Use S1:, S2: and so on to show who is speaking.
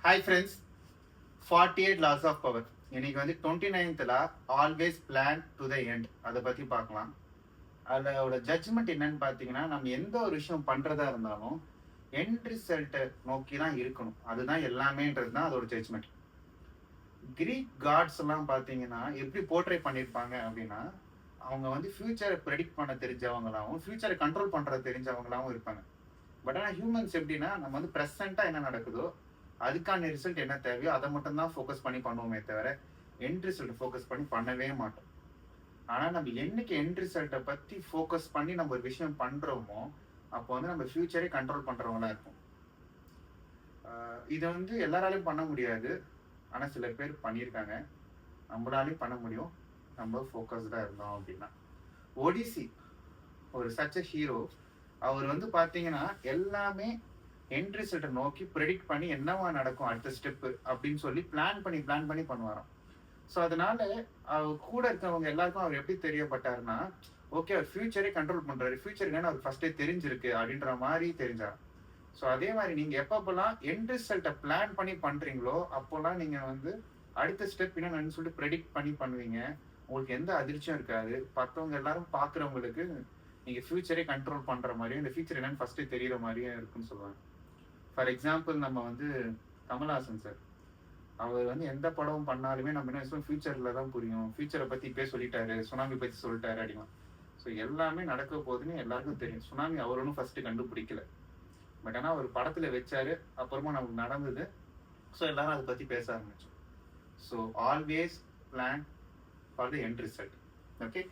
S1: Hi friends, 48 laws of power. இன்னைக்கு வந்து 29th law always plan to the end அதை பற்றி பார்க்கலாம். அதோட ஜட்ஜ்மெண்ட் என்னன்னு பார்த்தீங்கன்னா, நம்ம எந்த ஒரு விஷயம் பண்ணுறதா இருந்தாலும் எண்ட் ரிசல்ட்டை நோக்கி தான் இருக்கணும். அதுதான் எல்லாமேன்றது தான் அதோட ஜட்ஜ்மெண்ட். கிரீக் காட்ஸ் எல்லாம் பார்த்தீங்கன்னா எப்படி போர்ட்ரே பண்ணியிருப்பாங்க அப்படின்னா, அவங்க வந்து ஃபியூச்சரை ப்ரெடிக்ட் பண்ண தெரிஞ்சவங்களாகவும் ஃபியூச்சரை கண்ட்ரோல் பண்ணுற தெரிஞ்சவங்களாகவும் இருப்பாங்க. பட் ஆனால் ஹியூமன்ஸ் எப்படின்னா, நம்ம வந்து ப்ரெசண்ட்டாக என்ன நடக்குதோ அதுக்கான ரிசல்ட் என்ன தேவையோ அதை மட்டும் தான் ஃபோக்கஸ் பண்ணி பண்ணுவோமே தவிர எண்ட் ரிசல்ட் ஃபோக்கஸ் பண்ணி பண்ணவே மாட்டோம். ஆனால் நம்ம என்னைக்கு எண்ட் ரிசல்ட்டை பற்றி ஃபோக்கஸ் பண்ணி நம்ம ஒரு விஷயம் பண்ணுறோமோ அப்போ வந்து நம்ம ஃபியூச்சரே கண்ட்ரோல் பண்ணுறவங்களா இருக்கும். இதை வந்து எல்லாராலையும் பண்ண முடியாது, ஆனால் சில பேர் பண்ணியிருக்காங்க. நம்மளாலையும் பண்ண முடியும், நம்ம ஃபோக்கஸ்டாக இருந்தோம் அப்படின்னா. ஒடிசி ஒரு சச்ச ஹீரோ. அவர் வந்து பார்த்தீங்கன்னா எல்லாமே எண்ட் ரிசல்ட்டை நோக்கி ப்ரெடிக்ட் பண்ணி என்னவா நடக்கும் அடுத்த ஸ்டெப்பு அப்படின்னு சொல்லி பிளான் பண்ணி பண்ணுவாராம். ஸோ அதனால அவர் கூட இருக்கவங்க எல்லாருக்கும் அவர் எப்படி தெரியப்பட்டாருன்னா, ஓகே அவர் ஃபியூச்சரே கண்ட்ரோல் பண்ணுறாரு, ஃபியூச்சர் என்னன்னு அவர் ஃபர்ஸ்டே தெரிஞ்சிருக்கு அப்படின்ற மாதிரி தெரிஞ்சாராம். ஸோ அதே மாதிரி நீங்கள் எப்பப்பெல்லாம் எண்ட் ரிசல்ட்டை பிளான் பண்ணி பண்ணுறீங்களோ அப்போல்லாம் நீங்கள் வந்து அடுத்த ஸ்டெப் என்னன்னு சொல்லிட்டு ப்ரெடிக்ட் பண்ணி பண்ணுவீங்க. உங்களுக்கு எந்த அதிர்ச்சியும் இருக்காது. மற்றவங்க எல்லாரும் பார்க்குறவங்களுக்கு நீங்கள் ஃபியூச்சரே கண்ட்ரோல் பண்ணுற மாதிரியும் இந்த ஃபியூச்சர் என்னன்னு ஃபர்ஸ்டே தெரிகிற மாதிரியும் இருக்குன்னு சொல்லுவாங்க. ஃபார் எக்ஸாம்பிள் நம்ம வந்து கமல்ஹாசன் சார், அவர் வந்து எந்த படம் பண்ணாலுமே நம்ம என்ன சொல்லுவோம், ஃபியூச்சரில் தான் புரியும், ஃபியூச்சரை பற்றி இப்பே சொல்லிட்டாரு, சுனாமி பற்றி சொல்லிட்டாரு அப்படிமா. ஸோ எல்லாமே நடக்க போகுதுன்னு எல்லாருக்கும் தெரியும். சுனாமி அவர் ஒன்றும் ஃபர்ஸ்ட் கண்டுபிடிக்கல, பட் ஆனால் அவர் படத்தில் வச்சாரு, அப்புறமா நமக்கு நடந்தது. ஸோ எல்லாரும் அதை பற்றி பேச ஆரம்பிச்சோம். So always plan for the end result. Okay.